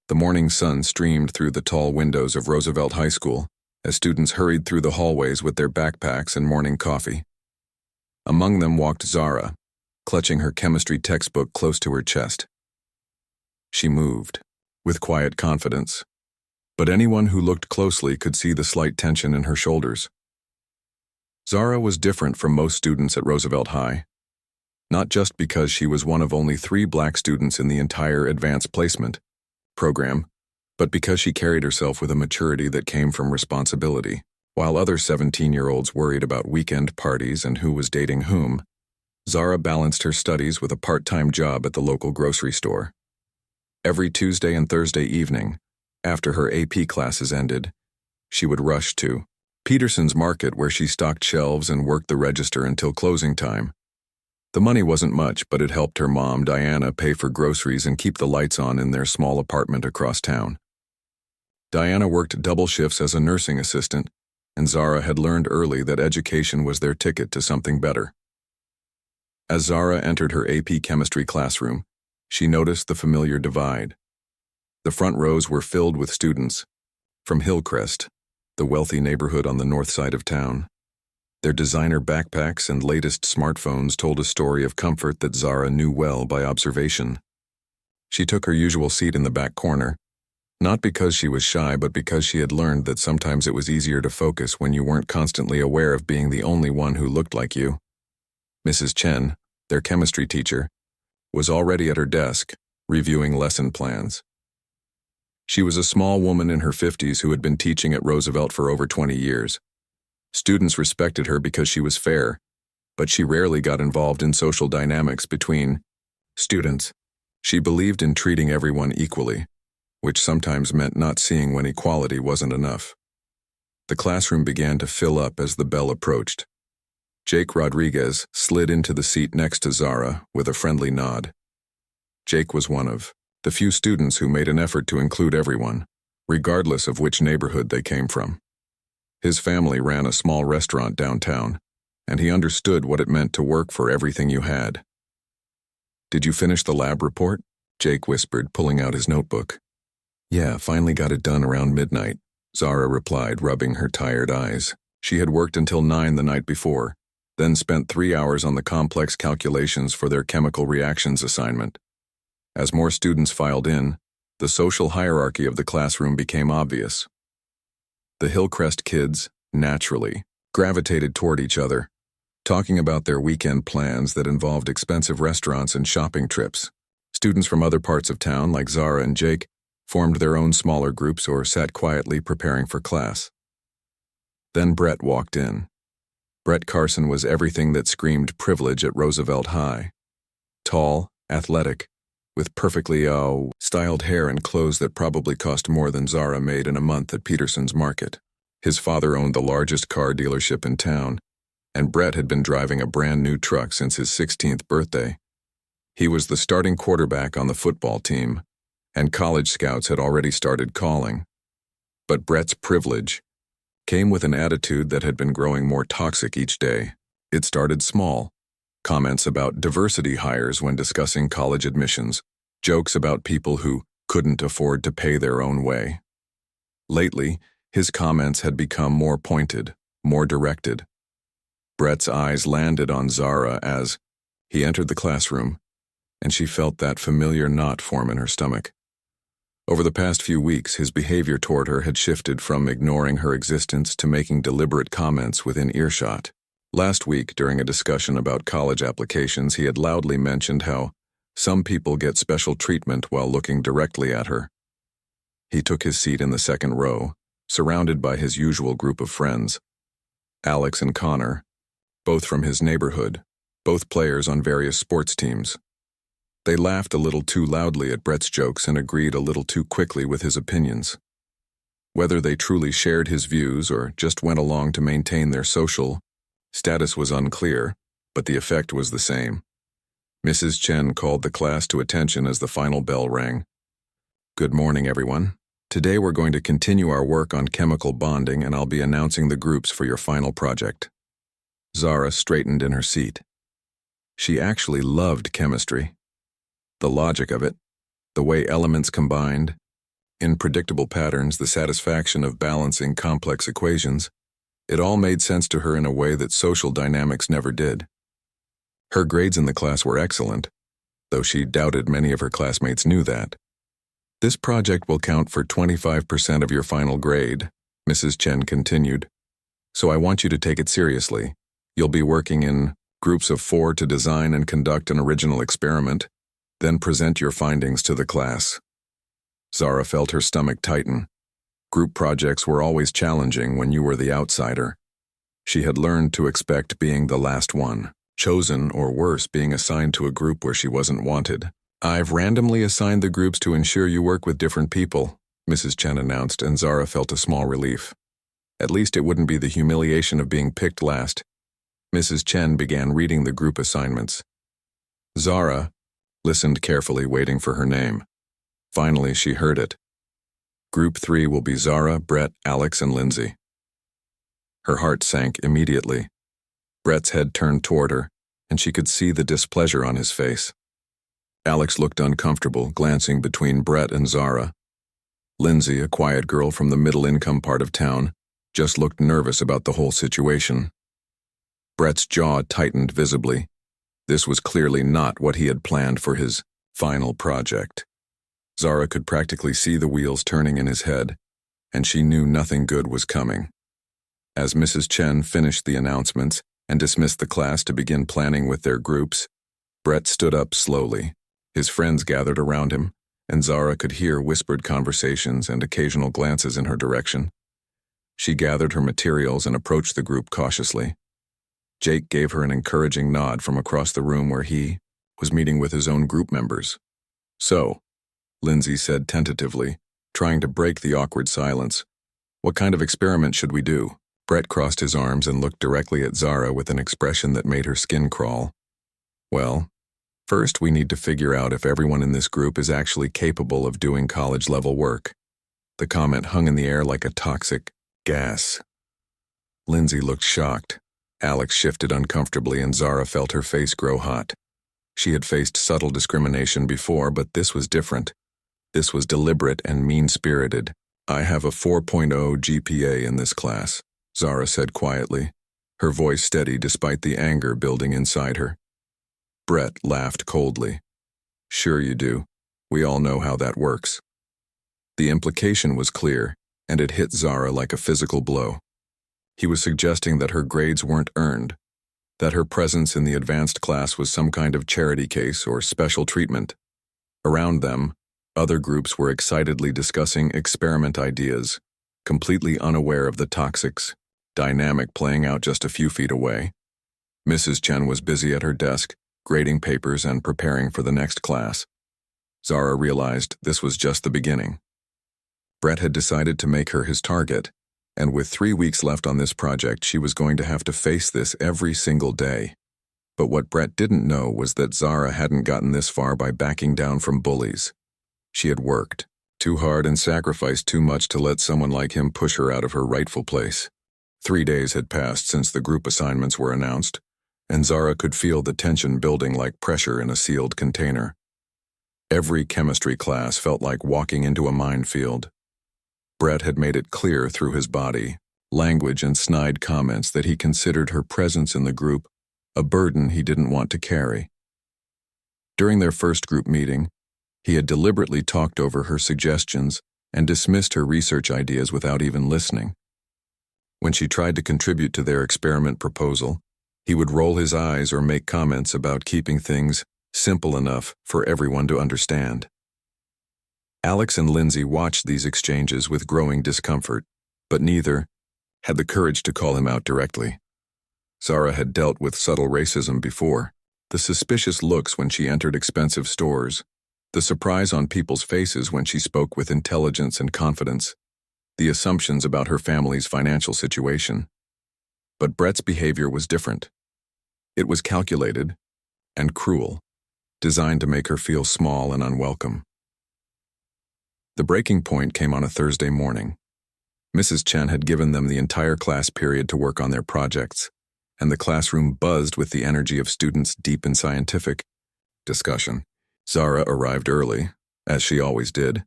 The morning sun streamed through the tall windows of Roosevelt High School as students hurried through the hallways with their backpacks and morning coffee. Among them walked Zara, clutching her chemistry textbook close to her chest. She moved, with quiet confidence, but anyone who looked closely could see the slight tension in her shoulders. Zara was different from most students at Roosevelt High, not just because she was one of only 3 black students in the entire advanced placement program, but because she carried herself with a maturity that came from responsibility. While other 17-year-olds worried about weekend parties and who was dating whom, Zara balanced her studies with a part-time job at the local grocery store. Every Tuesday and Thursday evening, after her AP classes ended, she would rush to Peterson's Market, where she stocked shelves and worked the register until closing time. The money wasn't much, but it helped her mom, Diana, pay for groceries and keep the lights on in their small apartment across town. Diana worked double shifts as a nursing assistant, and Zara had learned early that education was their ticket to something better. As Zara entered her AP chemistry classroom, she noticed the familiar divide. The front rows were filled with students from Hillcrest, the wealthy neighborhood on the north side of town. Their designer backpacks and latest smartphones told a story of comfort that Zara knew well by observation. She took her usual seat in the back corner, not because she was shy, but because she had learned that sometimes it was easier to focus when you weren't constantly aware of being the only one who looked like you. Mrs. Chen, their chemistry teacher, was already at her desk, reviewing lesson plans. She was a small woman in her 50s who had been teaching at Roosevelt for over 20 years. Students respected her because she was fair, but she rarely got involved in social dynamics between students. She believed in treating everyone equally, which sometimes meant not seeing when equality wasn't enough. The classroom began to fill up as the bell approached. Jake Rodriguez slid into the seat next to Zara with a friendly nod. Jake was one of the few students who made an effort to include everyone, regardless of which neighborhood they came from. His family ran a small restaurant downtown, and he understood what it meant to work for everything you had. "Did you finish the lab report?" Jake whispered, pulling out his notebook. "Yeah, finally got it done around midnight," Zara replied, rubbing her tired eyes. She had worked until 9 the night before, then spent 3 hours on the complex calculations for their chemical reactions assignment. As more students filed in, the social hierarchy of the classroom became obvious. The Hillcrest kids, naturally, gravitated toward each other, talking about their weekend plans that involved expensive restaurants and shopping trips. Students from other parts of town, like Zara and Jake, formed their own smaller groups or sat quietly preparing for class. Then Brett walked in. Brett Carson was everything that screamed privilege at Roosevelt High. Tall, athletic, with perfectly styled hair and clothes that probably cost more than Zara made in a month at Peterson's Market. His father owned the largest car dealership in town, and Brett had been driving a brand new truck since his 16th birthday. He was the starting quarterback on the football team, and college scouts had already started calling. But Brett's privilege came with an attitude that had been growing more toxic each day. It started small. Comments about diversity hires when discussing college admissions, jokes about people who couldn't afford to pay their own way. Lately, his comments had become more pointed, more directed. Brett's eyes landed on Zara as he entered the classroom, and she felt that familiar knot form in her stomach. Over the past few weeks, his behavior toward her had shifted from ignoring her existence to making deliberate comments within earshot. Last week, during a discussion about college applications, he had loudly mentioned how some people get special treatment while looking directly at her. He took his seat in the second row, surrounded by his usual group of friends. Alex and Connor, both from his neighborhood, both players on various sports teams. They laughed a little too loudly at Brett's jokes and agreed a little too quickly with his opinions. Whether they truly shared his views or just went along to maintain their social status was unclear, but the effect was the same. Mrs. Chen called the class to attention as the final bell rang. "Good morning, everyone. Today we're going to continue our work on chemical bonding, and I'll be announcing the groups for your final project." Zara straightened in her seat. She actually loved chemistry. The logic of it, the way elements combined, in predictable patterns, the satisfaction of balancing complex equations. It all made sense to her in a way that social dynamics never did. Her grades in the class were excellent, though she doubted many of her classmates knew that. "This project will count for 25% of your final grade," Mrs. Chen continued. "So I want you to take it seriously. You'll be working in groups of 4 to design and conduct an original experiment, then present your findings to the class." Zara felt her stomach tighten. Group projects were always challenging when you were the outsider. She had learned to expect being the last one, chosen, or worse, being assigned to a group where she wasn't wanted. "I've randomly assigned the groups to ensure you work with different people," Mrs. Chen announced, and Zara felt a small relief. At least it wouldn't be the humiliation of being picked last. Mrs. Chen began reading the group assignments. Zara listened carefully, waiting for her name. Finally, she heard it. Group 3 will be Zara, Brett, Alex, and Lindsay. Her heart sank immediately. Brett's head turned toward her, and she could see the displeasure on his face. Alex looked uncomfortable, glancing between Brett and Zara. Lindsay, a quiet girl from the middle-income part of town, just looked nervous about the whole situation. Brett's jaw tightened visibly. This was clearly not what he had planned for his final project. Zara could practically see the wheels turning in his head, and she knew nothing good was coming. As Mrs. Chen finished the announcements and dismissed the class to begin planning with their groups, Brett stood up slowly. His friends gathered around him, and Zara could hear whispered conversations and occasional glances in her direction. She gathered her materials and approached the group cautiously. Jake gave her an encouraging nod from across the room where he was meeting with his own group members. "So," Lindsay said tentatively, trying to break the awkward silence, "what kind of experiment should we do?" Brett crossed his arms and looked directly at Zara with an expression that made her skin crawl. "Well, first we need to figure out if everyone in this group is actually capable of doing college-level work." The comment hung in the air like a toxic gas. Lindsay looked shocked. Alex shifted uncomfortably, and Zara felt her face grow hot. She had faced subtle discrimination before, but this was different. This was deliberate and mean-spirited. "I have a 4.0 GPA in this class," Zara said quietly, her voice steady despite the anger building inside her. Brett laughed coldly. "Sure you do. We all know how that works." The implication was clear, and it hit Zara like a physical blow. He was suggesting that her grades weren't earned, that her presence in the advanced class was some kind of charity case or special treatment. Around them, other groups were excitedly discussing experiment ideas, completely unaware of the toxic dynamic playing out just a few feet away. Mrs. Chen was busy at her desk, grading papers and preparing for the next class. Zara realized this was just the beginning. Brett had decided to make her his target, and with 3 weeks left on this project, she was going to have to face this every single day. But what Brett didn't know was that Zara hadn't gotten this far by backing down from bullies. She had worked too hard and sacrificed too much to let someone like him push her out of her rightful place. 3 days had passed since the group assignments were announced, and Zara could feel the tension building like pressure in a sealed container. Every chemistry class felt like walking into a minefield. Brett had made it clear through his body, language, and snide comments that he considered her presence in the group a burden he didn't want to carry. During their first group meeting, he had deliberately talked over her suggestions and dismissed her research ideas without even listening. When she tried to contribute to their experiment proposal, he would roll his eyes or make comments about keeping things simple enough for everyone to understand. Alex and Lindsay watched these exchanges with growing discomfort, but neither had the courage to call him out directly. Zara had dealt with subtle racism before, the suspicious looks when she entered expensive stores, the surprise on people's faces when she spoke with intelligence and confidence, the assumptions about her family's financial situation. But Brett's behavior was different. It was calculated and cruel, designed to make her feel small and unwelcome. The breaking point came on a Thursday morning. Mrs. Chen had given them the entire class period to work on their projects, and the classroom buzzed with the energy of students deep in scientific discussion. Zara arrived early, as she always did.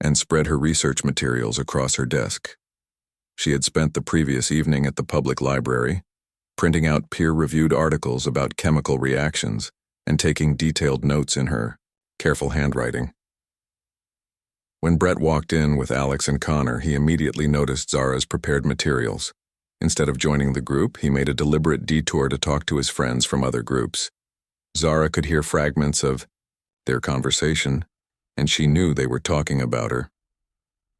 and spread her research materials across her desk. She had spent the previous evening at the public library, printing out peer-reviewed articles about chemical reactions and taking detailed notes in her careful handwriting. When Brett walked in with Alex and Connor, he immediately noticed Zara's prepared materials. Instead of joining the group, he made a deliberate detour to talk to his friends from other groups. Zara could hear fragments of their conversation, and she knew they were talking about her.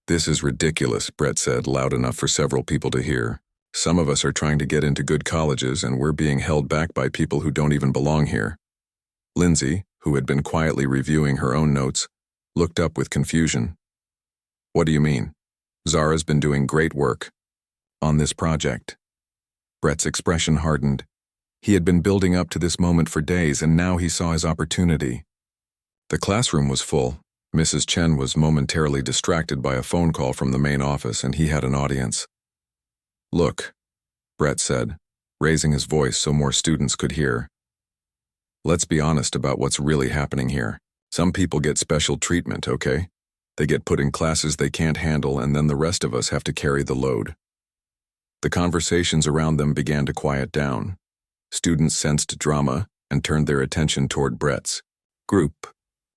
"This is ridiculous," Brett said, loud enough for several people to hear. "Some of us are trying to get into good colleges, and we're being held back by people who don't even belong here." Lindsay, who had been quietly reviewing her own notes, looked up with confusion. "What do you mean? Zara's been doing great work on this project." Brett's expression hardened. He had been building up to this moment for days, and now he saw his opportunity. The classroom was full. Mrs. Chen was momentarily distracted by a phone call from the main office, and he had an audience. "Look," Brett said, raising his voice so more students could hear. "Let's be honest about what's really happening here. Some people get special treatment, okay? They get put in classes they can't handle, and then the rest of us have to carry the load." The conversations around them began to quiet down. Students sensed drama and turned their attention toward Brett's group.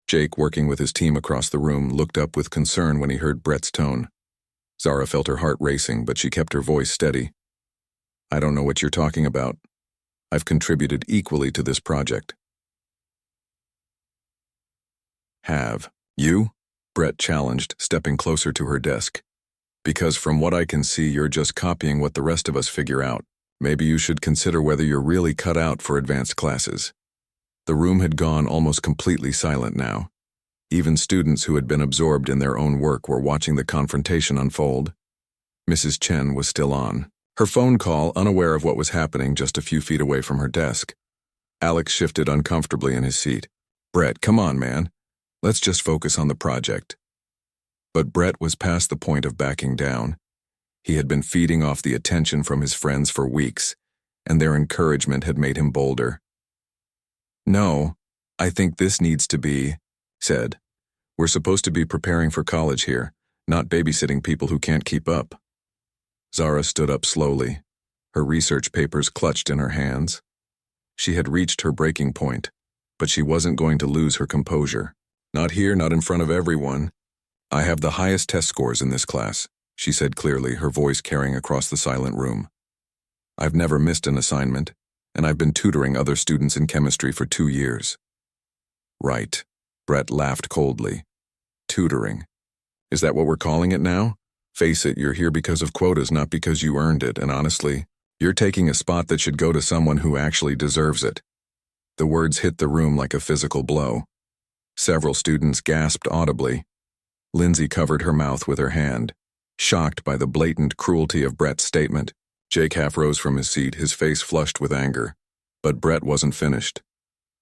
Jake, working with his team across the room, looked up with concern when he heard Brett's tone. Zara felt her heart racing, but she kept her voice steady. "I don't know what you're talking about. I've contributed equally to this project." "Have you?" Brett challenged, stepping closer to her desk. "Because from what I can see, you're just copying what the rest of us figure out. Maybe you should consider whether you're really cut out for advanced classes." The room had gone almost completely silent now. Even students who had been absorbed in their own work were watching the confrontation unfold. Mrs. Chen was still on her phone call, unaware of what was happening just a few feet away from her desk. Alex shifted uncomfortably in his seat. "Brett, come on, man. Let's just focus on the project." But Brett was past the point of backing down. He had been feeding off the attention from his friends for weeks, and their encouragement had made him bolder. "No, I think this needs to be said. We're supposed to be preparing for college here, not babysitting people who can't keep up." Zara stood up slowly, her research papers clutched in her hands. She had reached her breaking point, but she wasn't going to lose her composure. "Not here, not in front of everyone. I have the highest test scores in this class," she said clearly, her voice carrying across the silent room. "I've never missed an assignment, and I've been tutoring other students in chemistry for 2 years." "Right," Brett laughed coldly. "Tutoring. Is that what we're calling it now? Face it, you're here because of quotas, not because you earned it, and honestly, you're taking a spot that should go to someone who actually deserves it." The words hit the room like a physical blow. Several students gasped audibly. Lindsay covered her mouth with her hand, shocked by the blatant cruelty of Brett's statement. Jake half rose from his seat, his face flushed with anger. But Brett wasn't finished.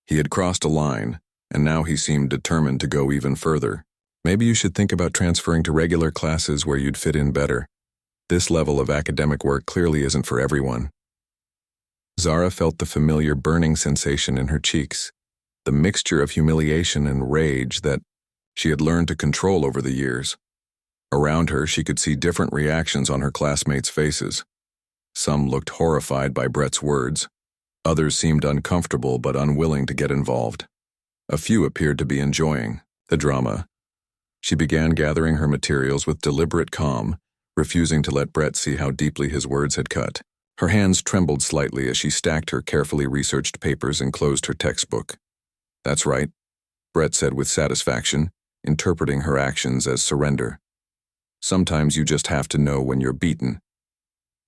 He had crossed a line, and now he seemed determined to go even further. "Maybe you should think about transferring to regular classes where you'd fit in better. This level of academic work clearly isn't for everyone." Zara felt the familiar burning sensation in her cheeks, the mixture of humiliation and rage that she had learned to control over the years. Around her, she could see different reactions on her classmates' faces. Some looked horrified by Brett's words. Others seemed uncomfortable but unwilling to get involved. A few appeared to be enjoying the drama. She began gathering her materials with deliberate calm, refusing to let Brett see how deeply his words had cut. Her hands trembled slightly as she stacked her carefully researched papers and closed her textbook. "That's right," Brett said with satisfaction, interpreting her actions as surrender. "Sometimes you just have to know when you're beaten."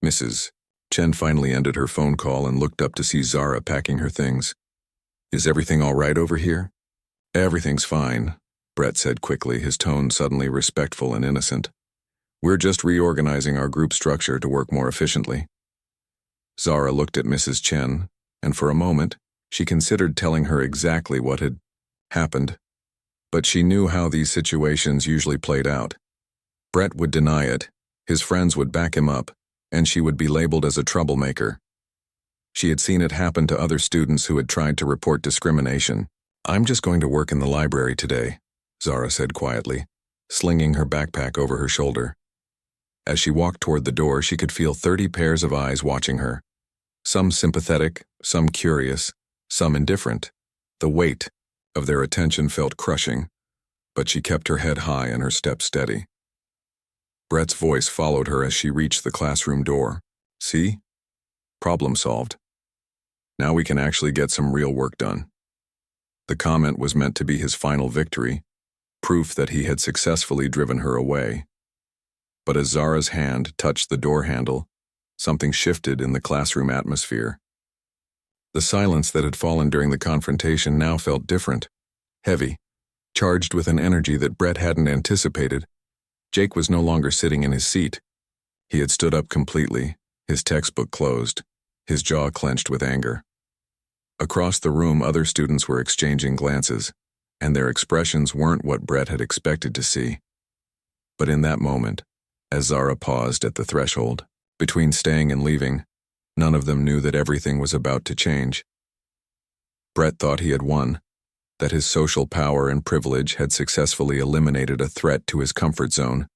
Mrs. Chen finally ended her phone call and looked up to see Zara packing her things. "Is everything all right over here?" "Everything's fine," Brett said quickly, his tone suddenly respectful and innocent. "We're just reorganizing our group structure to work more efficiently." Zara looked at Mrs. Chen, and for a moment, she considered telling her exactly what had happened. But she knew how these situations usually played out. Brett would deny it, his friends would back him up, and she would be labeled as a troublemaker. She had seen it happen to other students who had tried to report discrimination. "I'm just going to work in the library today," Zara said quietly. slinging her backpack over her shoulder. As she walked toward the door, she could feel 30 pairs of eyes watching her. Some sympathetic, some curious, some indifferent. The weight of their attention felt crushing, but she kept her head high and her step steady. Brett's voice followed her as she reached the classroom door. See? Problem solved. Now we can actually get some real work done. The comment was meant to be his final victory, proof that he had successfully driven her away. But as Zara's hand touched the door handle, something shifted in the classroom atmosphere. The silence that had fallen during the confrontation now felt different, heavy, charged with an energy that Brett hadn't anticipated. Jake was no longer sitting in his seat. He had stood up completely, his textbook closed, his jaw clenched with anger. Across the room, other students were exchanging glances, and their expressions weren't what Brett had expected to see. But in that moment, as Zara paused at the threshold, between staying and leaving, none of them knew that everything was about to change. Brett thought he had won, that his social power and privilege had successfully eliminated a threat to his comfort zone.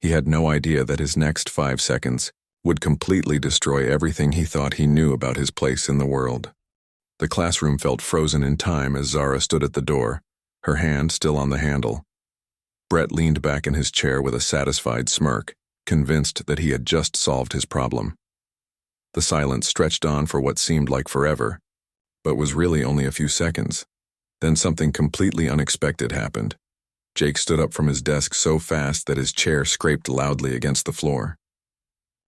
He had no idea that his next 5 seconds would completely destroy everything he thought he knew about his place in the world. The classroom felt frozen in time as Zara stood at the door, her hand still on the handle. Brett leaned back in his chair with a satisfied smirk, convinced that he had just solved his problem. The silence stretched on for what seemed like forever, but was really only a few seconds. Then something completely unexpected happened. Jake stood up from his desk so fast that his chair scraped loudly against the floor.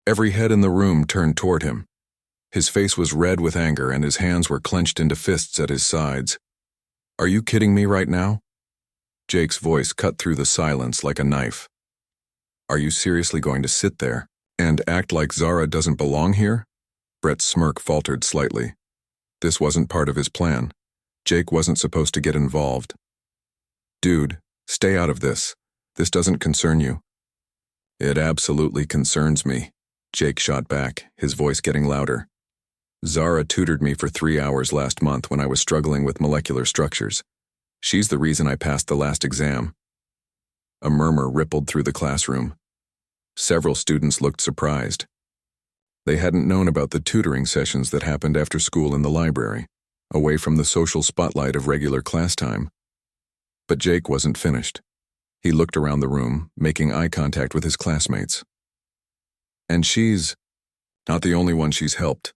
Every head in the room turned toward him. His face was red with anger and his hands were clenched into fists at his sides. "Are you kidding me right now?" Jake's voice cut through the silence like a knife. "Are you seriously going to sit there and act like Zara doesn't belong here?" Brett's smirk faltered slightly. This wasn't part of his plan. Jake wasn't supposed to get involved. "Dude, stay out of this. This doesn't concern you." "It absolutely concerns me," Jake shot back, his voice getting louder. "Zara tutored me for 3 hours last month when I was struggling with molecular structures. She's the reason I passed the last exam." A murmur rippled through the classroom. Several students looked surprised. They hadn't known about the tutoring sessions that happened after school in the library, away from the social spotlight of regular class time. But Jake wasn't finished. He looked around the room, making eye contact with his classmates. "And she's not the only one she's helped.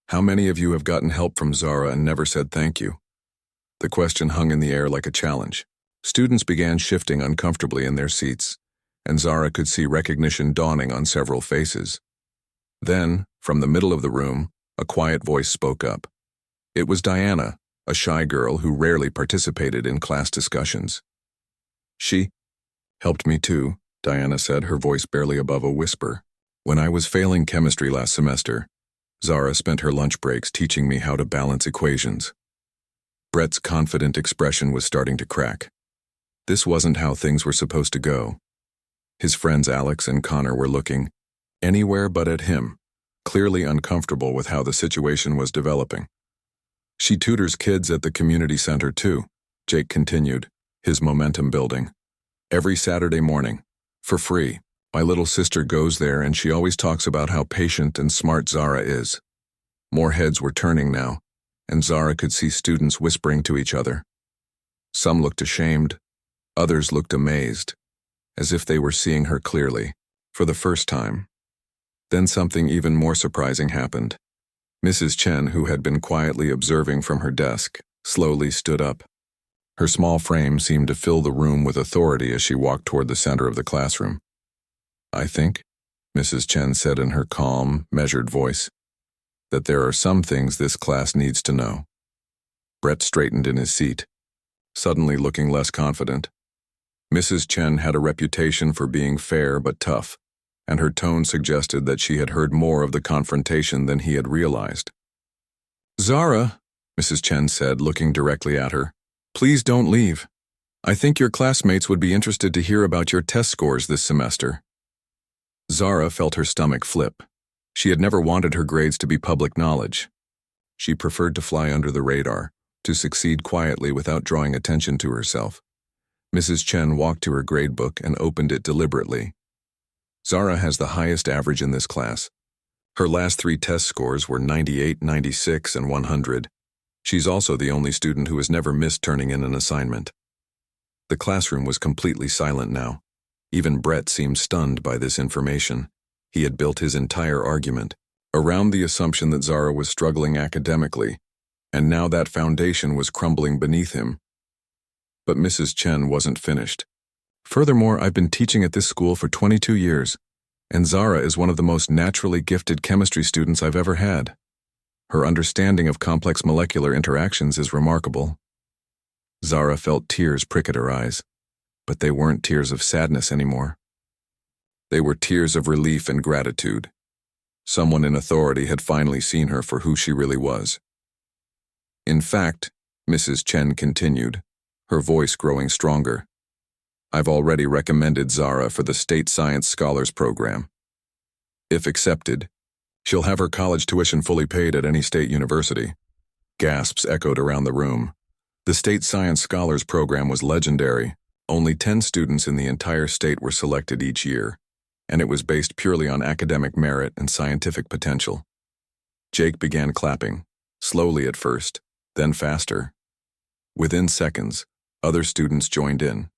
How many of you have gotten help from Zara and never said thank you?" The question hung in the air like a challenge. Students began shifting uncomfortably in their seats, and Zara could see recognition dawning on several faces. Then, from the middle of the room, a quiet voice spoke up. It was Diana, a shy girl who rarely participated in class discussions. "She helped me too," Diana said, her voice barely above a whisper. "When I was failing chemistry last semester, Zara spent her lunch breaks teaching me how to balance equations." Brett's confident expression was starting to crack. This wasn't how things were supposed to go. His friends Alex and Connor were looking anywhere but at him, clearly uncomfortable with how the situation was developing. "She tutors kids at the community center too," Jake continued, his momentum building. "Every Saturday morning, for free. My little sister goes there and she always talks about how patient and smart Zara is." More heads were turning now, and Zara could see students whispering to each other. Some looked ashamed, others looked amazed, as if they were seeing her clearly, for the first time. Then something even more surprising happened. Mrs. Chen, who had been quietly observing from her desk, slowly stood up. Her small frame seemed to fill the room with authority as she walked toward the center of the classroom. "I think," Mrs. Chen said in her calm, measured voice, "that there are some things this class needs to know." Brett straightened in his seat, suddenly looking less confident. Mrs. Chen had a reputation for being fair but tough, and her tone suggested that she had heard more of the confrontation than he had realized. "Zara," Mrs. Chen said, looking directly at her, "please don't leave. I think your classmates would be interested to hear about your test scores this semester." Zara felt her stomach flip. She had never wanted her grades to be public knowledge. She preferred to fly under the radar, to succeed quietly without drawing attention to herself. Mrs. Chen walked to her gradebook and opened it deliberately. Zara has the highest average in this class. Her last 3 test scores were 98, 96, and 100. She's also the only student who has never missed turning in an assignment. The classroom was completely silent now. Even Brett seemed stunned by this information. He had built his entire argument around the assumption that Zara was struggling academically, and now that foundation was crumbling beneath him. But Mrs. Chen wasn't finished. Furthermore, I've been teaching at this school for 22 years, and Zara is one of the most naturally gifted chemistry students I've ever had. Her understanding of complex molecular interactions is remarkable. Zara felt tears prick at her eyes, but they weren't tears of sadness anymore. They were tears of relief and gratitude. Someone in authority had finally seen her for who she really was. In fact, Mrs. Chen continued, her voice growing stronger, I've already recommended Zara for the State Science Scholars Program. If accepted, she'll have her college tuition fully paid at any state university. Gasps echoed around the room. The State Science Scholars Program was legendary. Only 10 students in the entire state were selected each year, and it was based purely on academic merit and scientific potential. Jake began clapping, slowly at first, then faster. Within seconds, other students joined in.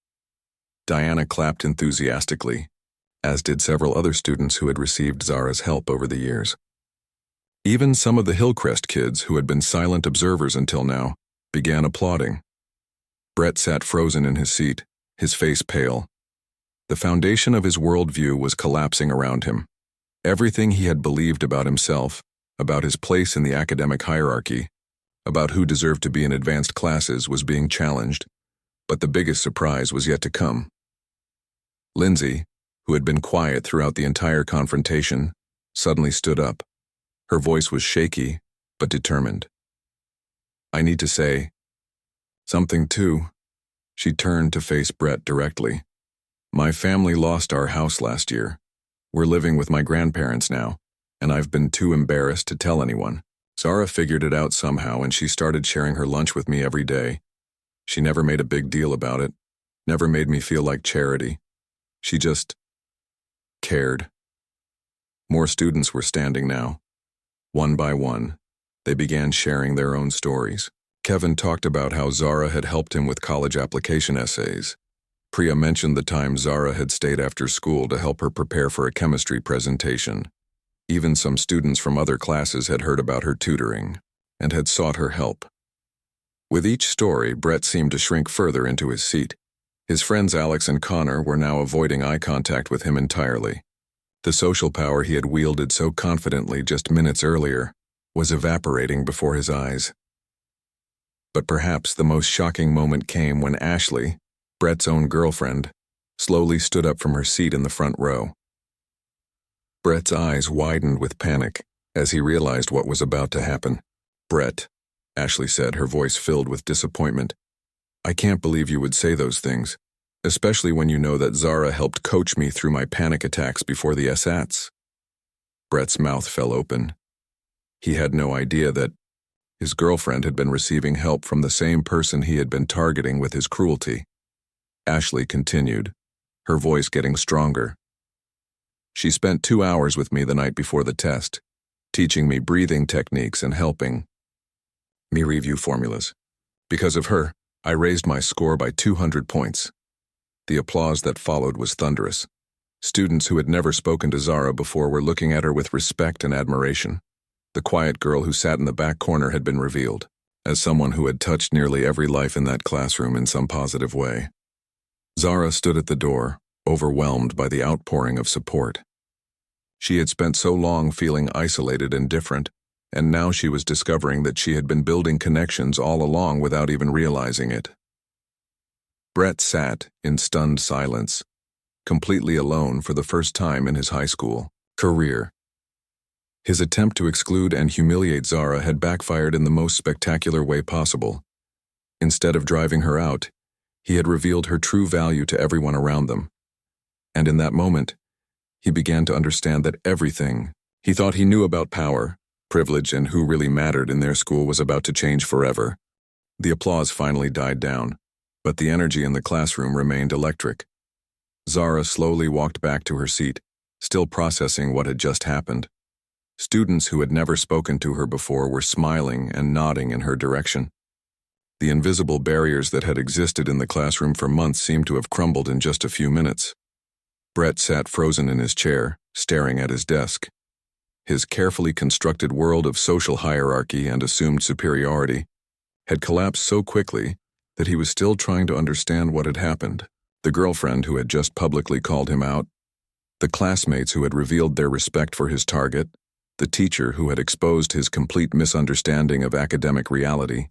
Diana clapped enthusiastically, as did several other students who had received Zara's help over the years. Even some of the Hillcrest kids who had been silent observers until now began applauding. Brett sat frozen in his seat, his face pale. The foundation of his worldview was collapsing around him. Everything he had believed about himself, about his place in the academic hierarchy, about who deserved to be in advanced classes was being challenged, but the biggest surprise was yet to come. Lindsay, who had been quiet throughout the entire confrontation, suddenly stood up. Her voice was shaky, but determined. I need to say something too. She turned to face Brett directly. My family lost our house last year. We're living with my grandparents now, and I've been too embarrassed to tell anyone. Zara figured it out somehow, and she started sharing her lunch with me every day. She never made a big deal about it, never made me feel like charity. She just cared. More students were standing now. One by one, they began sharing their own stories. Kevin talked about how Zara had helped him with college application essays. Priya mentioned the time Zara had stayed after school to help her prepare for a chemistry presentation. Even some students from other classes had heard about her tutoring and had sought her help. With each story, Brett seemed to shrink further into his seat. His friends Alex and Connor were now avoiding eye contact with him entirely. The social power he had wielded so confidently just minutes earlier was evaporating before his eyes. But perhaps the most shocking moment came when Ashley, Brett's own girlfriend, slowly stood up from her seat in the front row. Brett's eyes widened with panic as he realized what was about to happen. Brett, Ashley said, her voice filled with disappointment. I can't believe you would say those things, especially when you know that Zara helped coach me through my panic attacks before the SATs. Brett's mouth fell open. He had no idea that his girlfriend had been receiving help from the same person he had been targeting with his cruelty. Ashley continued, her voice getting stronger. She spent 2 hours with me the night before the test, teaching me breathing techniques and helping me review formulas. Because of her, I raised my score by 200 points. The applause that followed was thunderous. Students who had never spoken to Zara before were looking at her with respect and admiration. The quiet girl who sat in the back corner had been revealed as someone who had touched nearly every life in that classroom in some positive way. Zara stood at the door, overwhelmed by the outpouring of support. She had spent so long feeling isolated and different, and now she was discovering that she had been building connections all along without even realizing it. Brett sat in stunned silence, completely alone for the first time in his high school career. His attempt to exclude and humiliate Zara had backfired in the most spectacular way possible. Instead of driving her out, he had revealed her true value to everyone around them. And in that moment, he began to understand that everything he thought he knew about power, privilege, and who really mattered in their school was about to change forever. The applause finally died down. but the energy in the classroom remained electric. Zara slowly walked back to her seat, still processing what had just happened. Students who had never spoken to her before were smiling and nodding in her direction. The invisible barriers that had existed in the classroom for months seemed to have crumbled in just a few minutes. Brett sat frozen in his chair, staring at his desk. His carefully constructed world of social hierarchy and assumed superiority had collapsed so quickly that he was still trying to understand what had happened. The girlfriend who had just publicly called him out, the classmates who had revealed their respect for his target, the teacher who had exposed his complete misunderstanding of academic reality.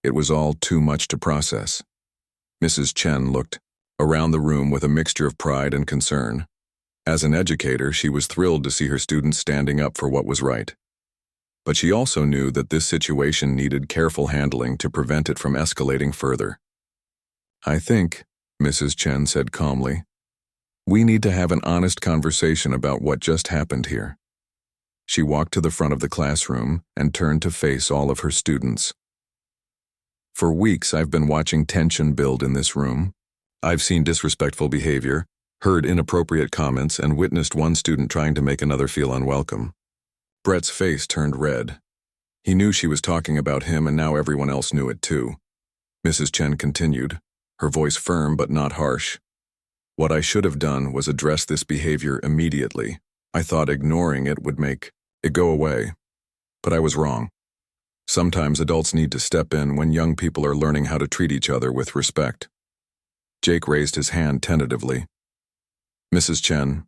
It was all too much to process. Mrs. Chen looked around the room with a mixture of pride and concern. As an educator, she was thrilled to see her students standing up for what was right. But she also knew that this situation needed careful handling to prevent it from escalating further. "I think," Mrs. Chen said calmly, "we need to have an honest conversation about what just happened here." She walked to the front of the classroom and turned to face all of her students. "For weeks, I've been watching tension build in this room. I've seen disrespectful behavior, heard inappropriate comments, and witnessed one student trying to make another feel unwelcome." Brett's face turned red. He knew she was talking about him, and now everyone else knew it too. Mrs. Chen continued, her voice firm but not harsh. "What I should have done was address this behavior immediately. I thought ignoring it would make it go away. But I was wrong. Sometimes adults need to step in when young people are learning how to treat each other with respect." Jake raised his hand tentatively. "Mrs. Chen,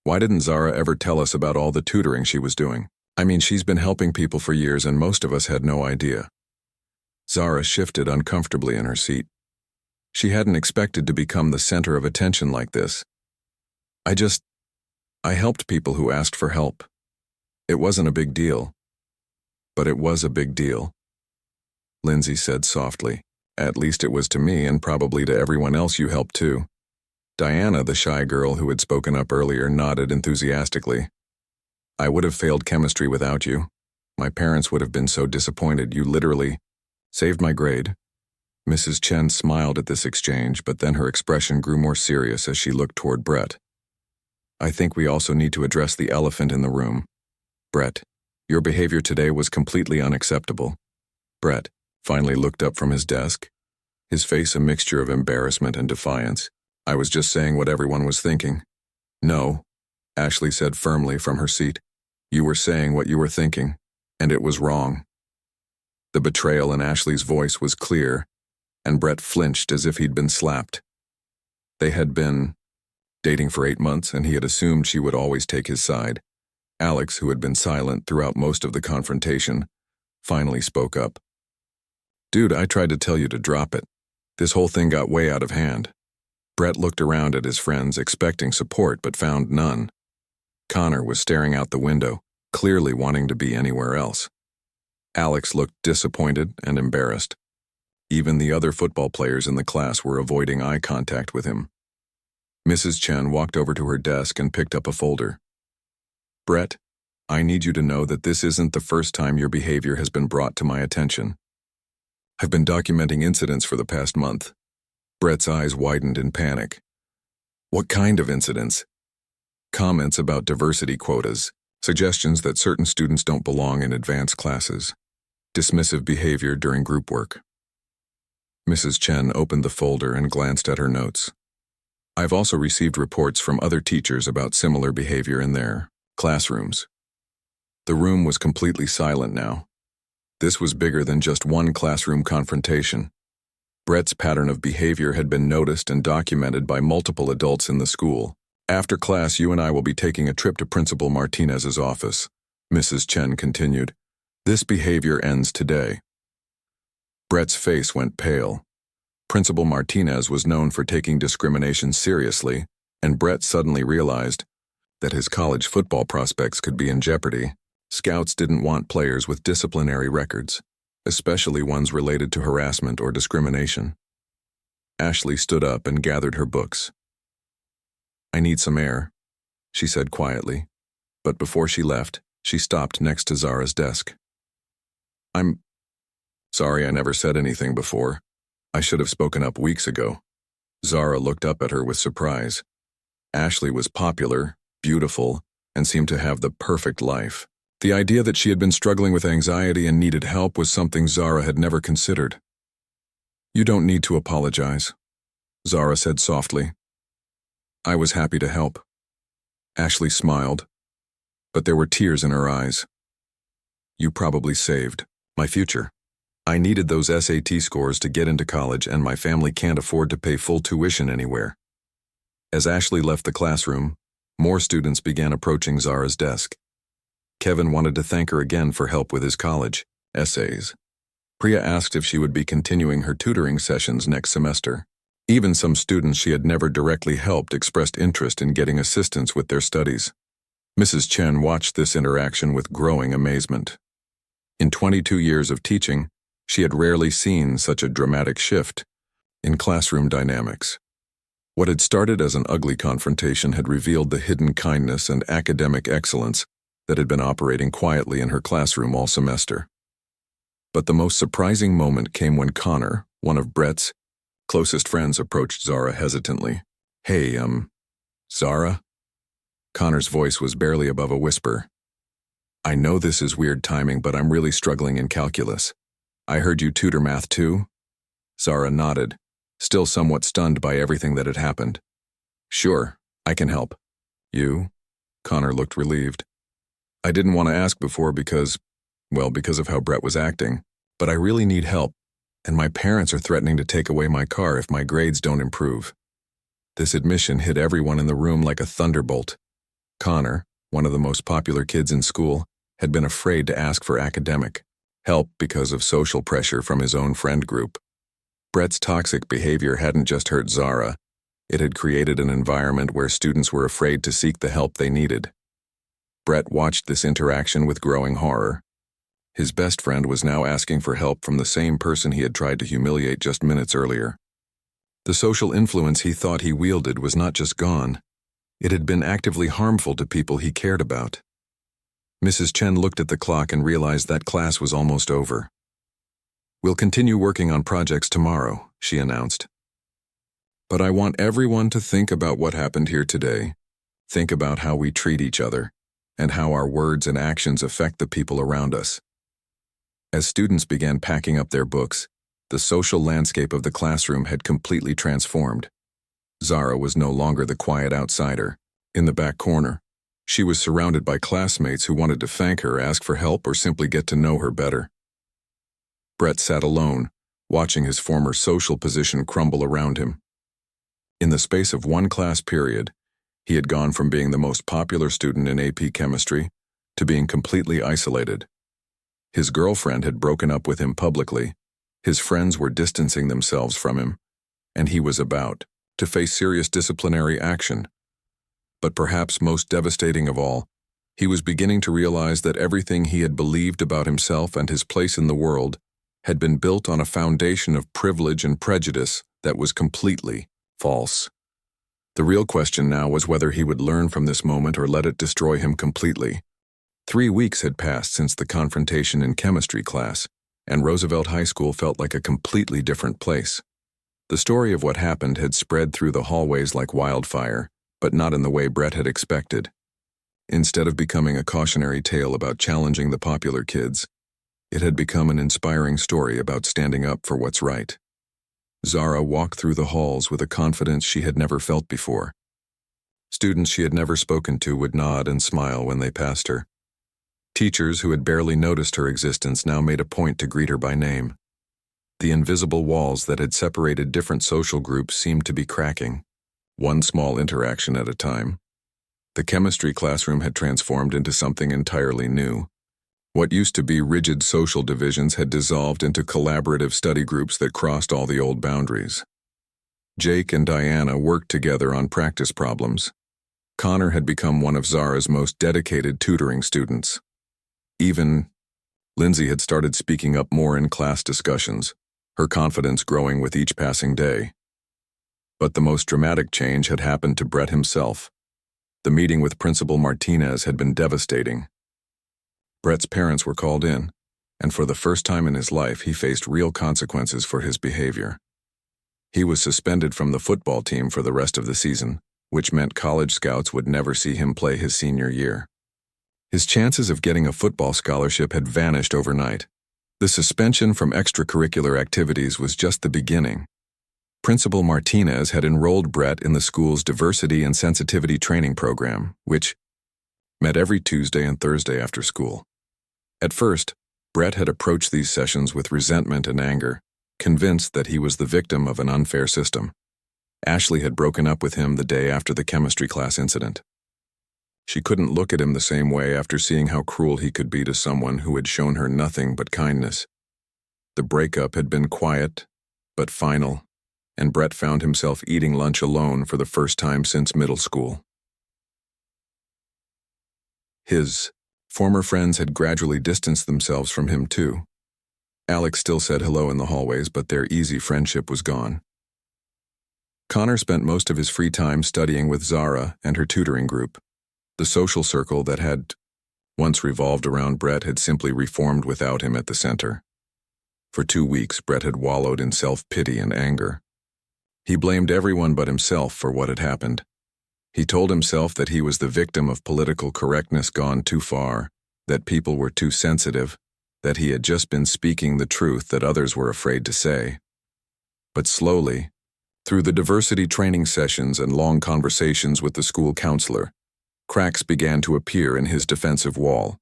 why didn't Zara ever tell us about all the tutoring she was doing? I mean, she's been helping people for years and most of us had no idea." Zara shifted uncomfortably in her seat. She hadn't expected to become the center of attention like this. I helped people who asked for help. It wasn't a big deal. But it was a big deal," Lindsay said softly. "At least it was to me and probably to everyone else you helped too." Diana, the shy girl who had spoken up earlier, nodded enthusiastically. "I would have failed chemistry without you. My parents would have been so disappointed. You literally saved my grade." Mrs. Chen smiled at this exchange, but then her expression grew more serious as she looked toward Brett. "I think we also need to address the elephant in the room. Brett, your behavior today was completely unacceptable." Brett finally looked up from his desk, his face a mixture of embarrassment and defiance. "I was just saying what everyone was thinking." "No," Ashley said firmly from her seat. "You were saying what you were thinking, and it was wrong." The betrayal in Ashley's voice was clear, and Brett flinched as if he'd been slapped. They had been dating for 8 months, and he had assumed she would always take his side. Alex, who had been silent throughout most of the confrontation, finally spoke up. "Dude, I tried to tell you to drop it. This whole thing got way out of hand." Brett looked around at his friends, expecting support, but found none. Connor was staring out the window, clearly wanting to be anywhere else. Alex looked disappointed and embarrassed. Even the other football players in the class were avoiding eye contact with him. Mrs. Chen walked over to her desk and picked up a folder. "Brett, I need you to know that this isn't the first time your behavior has been brought to my attention. I've been documenting incidents for the past month." Brett's eyes widened in panic. "What kind of incidents?" "Comments about diversity quotas, suggestions that certain students don't belong in advanced classes, dismissive behavior during group work." Mrs. Chen opened the folder and glanced at her notes. "I've also received reports from other teachers about similar behavior in their classrooms." The room was completely silent now. This was bigger than just one classroom confrontation. Brett's pattern of behavior had been noticed and documented by multiple adults in the school. "After class, you and I will be taking a trip to Principal Martinez's office," Mrs. Chen continued. "This behavior ends today." Brett's face went pale. Principal Martinez was known for taking discrimination seriously, and Brett suddenly realized that his college football prospects could be in jeopardy. Scouts didn't want players with disciplinary records, especially ones related to harassment or discrimination. Ashley stood up and gathered her books. "I need some air," she said quietly, but before she left, she stopped next to Zara's desk. "I'm sorry I never said anything before. I should have spoken up weeks ago. Zara looked up at her with surprise. Ashley was popular, beautiful, and seemed to have the perfect life. The idea that she had been struggling with anxiety and needed help was something Zara had never considered. "You don't need to apologize," Zara said softly. "I was happy to help." Ashley smiled, but there were tears in her eyes. "You probably saved my future. I needed those SAT scores to get into college, and my family can't afford to pay full tuition anywhere." As Ashley left the classroom, more students began approaching Zara's desk. Kevin wanted to thank her again for help with his college essays. Priya asked if she would be continuing her tutoring sessions next semester. Even some students she had never directly helped expressed interest in getting assistance with their studies. Mrs. Chen watched this interaction with growing amazement. In 22 years of teaching, she had rarely seen such a dramatic shift in classroom dynamics. What had started as an ugly confrontation had revealed the hidden kindness and academic excellence that had been operating quietly in her classroom all semester. But the most surprising moment came when Connor, one of Brett's closest friends, approached Zara hesitantly. "Hey, Zara?" Connor's voice was barely above a whisper. "I know this is weird timing, but I'm really struggling in calculus. I heard you tutor math too?" Zara nodded, still somewhat stunned by everything that had happened. "Sure, I can help." "You?" Connor looked relieved. "I didn't want to ask before because of how Brett was acting, but I really need help, and my parents are threatening to take away my car if my grades don't improve." This admission hit everyone in the room like a thunderbolt. Connor, one of the most popular kids in school, had been afraid to ask for academic help because of social pressure from his own friend group. Brett's toxic behavior hadn't just hurt Zara, it had created an environment where students were afraid to seek the help they needed. Brett watched this interaction with growing horror. His best friend was now asking for help from the same person he had tried to humiliate just minutes earlier. The social influence he thought he wielded was not just gone, it had been actively harmful to people he cared about. Mrs. Chen looked at the clock and realized that class was almost over. "We'll continue working on projects tomorrow," she announced. "But I want everyone to think about what happened here today. Think about how we treat each other, and how our words and actions affect the people around us." As students began packing up their books, the social landscape of the classroom had completely transformed. Zara was no longer the quiet outsider, in the back corner. She was surrounded by classmates who wanted to thank her, ask for help, or simply get to know her better. Brett sat alone, watching his former social position crumble around him. In the space of one class period, he had gone from being the most popular student in AP chemistry to being completely isolated. His girlfriend had broken up with him publicly, his friends were distancing themselves from him, and he was about to face serious disciplinary action. But perhaps most devastating of all, he was beginning to realize that everything he had believed about himself and his place in the world had been built on a foundation of privilege and prejudice that was completely false. The real question now was whether he would learn from this moment or let it destroy him completely. 3 weeks had passed since the confrontation in chemistry class, and Roosevelt High School felt like a completely different place. The story of what happened had spread through the hallways like wildfire, but not in the way Brett had expected. Instead of becoming a cautionary tale about challenging the popular kids, it had become an inspiring story about standing up for what's right. Zara walked through the halls with a confidence she had never felt before. Students she had never spoken to would nod and smile when they passed her. Teachers who had barely noticed her existence now made a point to greet her by name. The invisible walls that had separated different social groups seemed to be cracking, one small interaction at a time. The chemistry classroom had transformed into something entirely new. What used to be rigid social divisions had dissolved into collaborative study groups that crossed all the old boundaries. Jake and Diana worked together on practice problems. Connor had become one of Zara's most dedicated tutoring students. Even Lindsay had started speaking up more in class discussions, her confidence growing with each passing day. But the most dramatic change had happened to Brett himself. The meeting with Principal Martinez had been devastating. Brett's parents were called in, and for the first time in his life he faced real consequences for his behavior. He was suspended from the football team for the rest of the season, which meant college scouts would never see him play his senior year. His chances of getting a football scholarship had vanished overnight. The suspension from extracurricular activities was just the beginning. Principal Martinez had enrolled Brett in the school's diversity and sensitivity training program, which met every Tuesday and Thursday after school. At first, Brett had approached these sessions with resentment and anger, convinced that he was the victim of an unfair system. Ashley had broken up with him the day after the chemistry class incident. She couldn't look at him the same way after seeing how cruel he could be to someone who had shown her nothing but kindness. The breakup had been quiet, but final, and Brett found himself eating lunch alone for the first time since middle school. His former friends had gradually distanced themselves from him too. Alex still said hello in the hallways, but their easy friendship was gone. Connor spent most of his free time studying with Zara and her tutoring group. The social circle that had once revolved around Brett had simply reformed without him at the center. For 2 weeks, Brett had wallowed in self-pity and anger. He blamed everyone but himself for what had happened. He told himself that he was the victim of political correctness gone too far, that people were too sensitive, that he had just been speaking the truth that others were afraid to say. But slowly, through the diversity training sessions and long conversations with the school counselor, cracks began to appear in his defensive wall.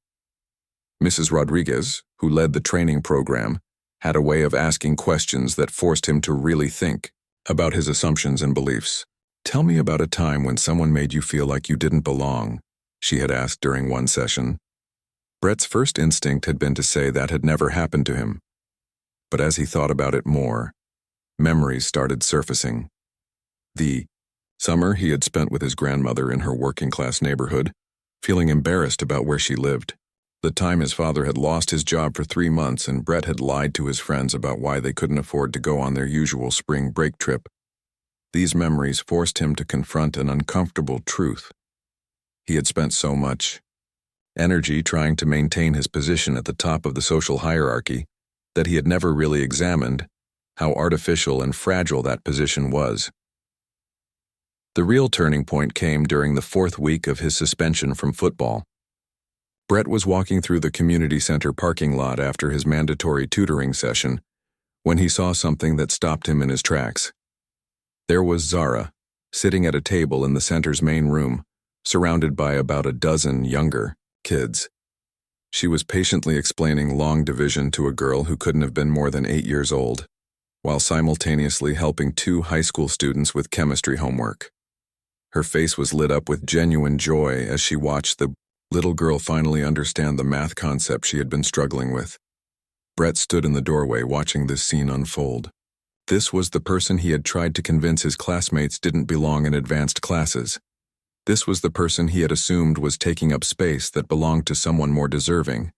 Mrs. Rodriguez, who led the training program, had a way of asking questions that forced him to really think about his assumptions and beliefs. "Tell me about a time when someone made you feel like you didn't belong," she had asked during one session. Brett's first instinct had been to say that had never happened to him. But as he thought about it more, memories started surfacing. The summer he had spent with his grandmother in her working-class neighborhood, feeling embarrassed about where she lived. The time his father had lost his job for 3 months and Brett had lied to his friends about why they couldn't afford to go on their usual spring break trip. These memories forced him to confront an uncomfortable truth. He had spent so much energy trying to maintain his position at the top of the social hierarchy that he had never really examined how artificial and fragile that position was. The real turning point came during the 4th week of his suspension from football. Brett was walking through the community center parking lot after his mandatory tutoring session when he saw something that stopped him in his tracks. There was Zara, sitting at a table in the center's main room, surrounded by about a dozen younger kids. She was patiently explaining long division to a girl who couldn't have been more than 8 years old, while simultaneously helping 2 high school students with chemistry homework. Her face was lit up with genuine joy as she watched the little girl finally understand the math concept she had been struggling with. Brett stood in the doorway watching this scene unfold. This was the person he had tried to convince his classmates didn't belong in advanced classes. This was the person he had assumed was taking up space that belonged to someone more deserving.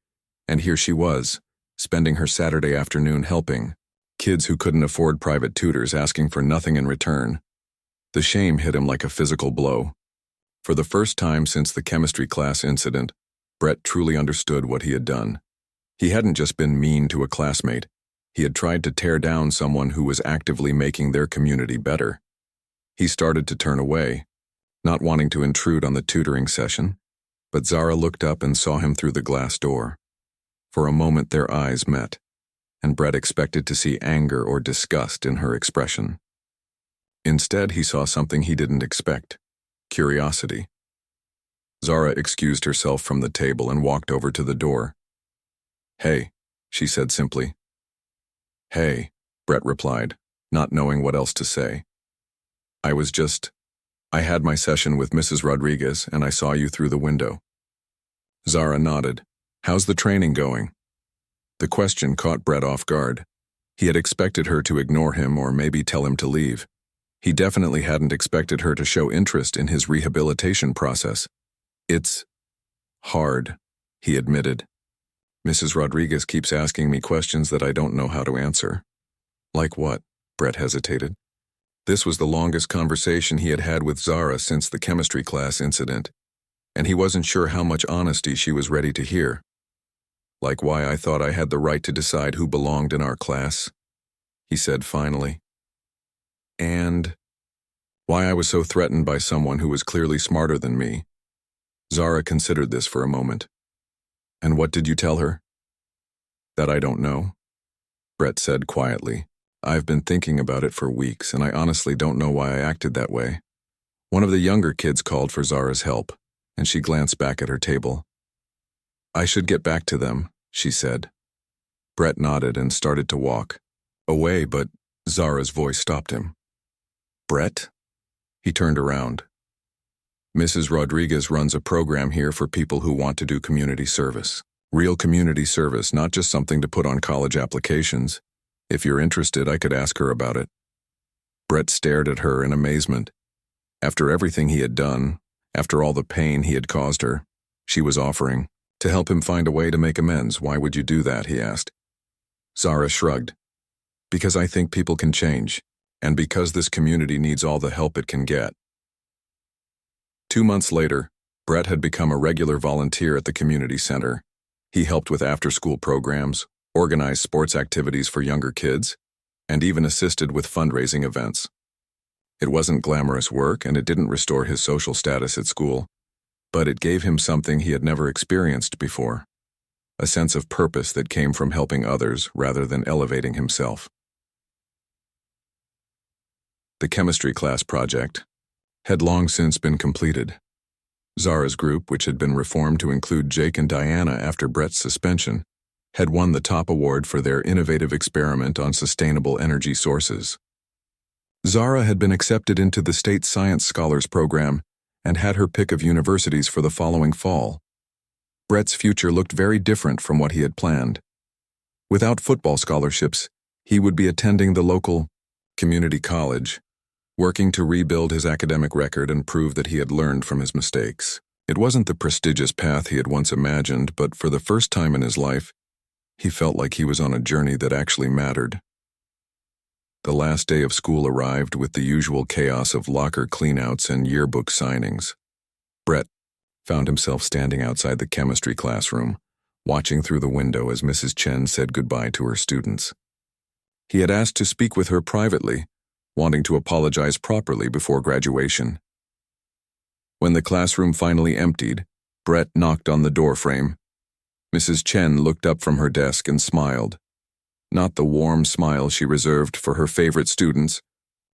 And here she was, spending her Saturday afternoon helping kids who couldn't afford private tutors, asking for nothing in return. The shame hit him like a physical blow. For the first time since the chemistry class incident, Brett truly understood what he had done. He hadn't just been mean to a classmate. He had tried to tear down someone who was actively making their community better. He started to turn away, not wanting to intrude on the tutoring session, but Zara looked up and saw him through the glass door. For a moment their eyes met, and Brett expected to see anger or disgust in her expression. Instead, he saw something he didn't expect: curiosity. Zara excused herself from the table and walked over to the door. "Hey," she said simply. "Hey," Brett replied, not knowing what else to say. I had my session with Mrs. Rodriguez and I saw you through the window." Zara nodded. "How's the training going?" The question caught Brett off guard. He had expected her to ignore him or maybe tell him to leave. He definitely hadn't expected her to show interest in his rehabilitation process. "It's hard," he admitted. "Mrs. Rodriguez keeps asking me questions that I don't know how to answer." "Like what?" Brett hesitated. This was the longest conversation he had had with Zara since the chemistry class incident, and he wasn't sure how much honesty she was ready to hear. "Like why I thought I had the right to decide who belonged in our class," he said finally. And why I was so threatened by someone who was clearly smarter than me. Zara considered this for a moment. And what did you tell her? That I don't know, Brett said quietly. I've been thinking about it for weeks, and I honestly don't know why I acted that way. One of the younger kids called for Zara's help, and she glanced back at her table. I should get back to them, she said. Brett nodded and started to walk away, but Zara's voice stopped him. Brett? He turned around. Mrs. Rodriguez runs a program here for people who want to do community service. Real community service, not just something to put on college applications. If you're interested, I could ask her about it. Brett stared at her in amazement. After everything he had done, after all the pain he had caused her, she was offering to help him find a way to make amends. Why would you do that, he asked. Zara shrugged. Because I think people can change, and because this community needs all the help it can get. 2 months later, Brett had become a regular volunteer at the community center. He helped with after-school programs, organized sports activities for younger kids, and even assisted with fundraising events. It wasn't glamorous work, and it didn't restore his social status at school, but it gave him something he had never experienced before, a sense of purpose that came from helping others rather than elevating himself. The chemistry class project had long since been completed. Zara's group, which had been reformed to include Jake and Diana after Brett's suspension, had won the top award for their innovative experiment on sustainable energy sources. Zara had been accepted into the State Science Scholars Program and had her pick of universities for the following fall. Brett's future looked very different from what he had planned. Without football scholarships, he would be attending the local community college, working to rebuild his academic record and prove that he had learned from his mistakes. It wasn't the prestigious path he had once imagined, but for the first time in his life, he felt like he was on a journey that actually mattered. The last day of school arrived with the usual chaos of locker cleanouts and yearbook signings. Brett found himself standing outside the chemistry classroom, watching through the window as Mrs. Chen said goodbye to her students. He had asked to speak with her privately, wanting to apologize properly before graduation. When the classroom finally emptied, Brett knocked on the doorframe. Mrs. Chen looked up from her desk and smiled. Not the warm smile she reserved for her favorite students,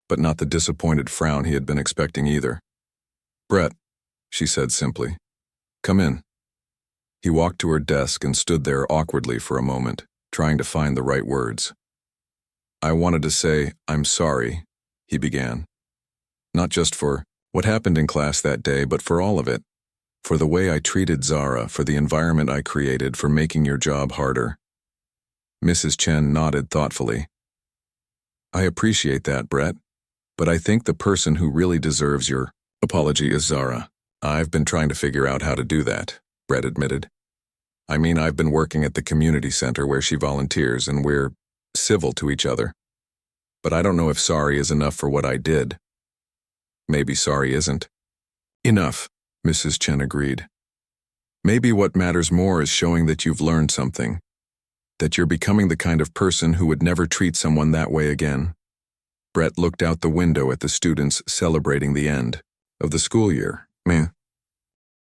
but not the disappointed frown he had been expecting either. Brett, she said simply, come in. He walked to her desk and stood there awkwardly for a moment, trying to find the right words. I wanted to say, I'm sorry, he began. Not just for what happened in class that day, but for all of it. For the way I treated Zara, for the environment I created, for making your job harder. Mrs. Chen nodded thoughtfully. I appreciate that, Brett, but I think the person who really deserves your apology is Zara. I've been trying to figure out how to do that, Brett admitted. I mean, I've been working at the community center where she volunteers, and we're civil to each other. But I don't know if sorry is enough for what I did. Maybe sorry isn't enough, Mrs. Chen agreed. Maybe what matters more is showing that you've learned something, that you're becoming the kind of person who would never treat someone that way again. Brett looked out the window at the students celebrating the end of the school year.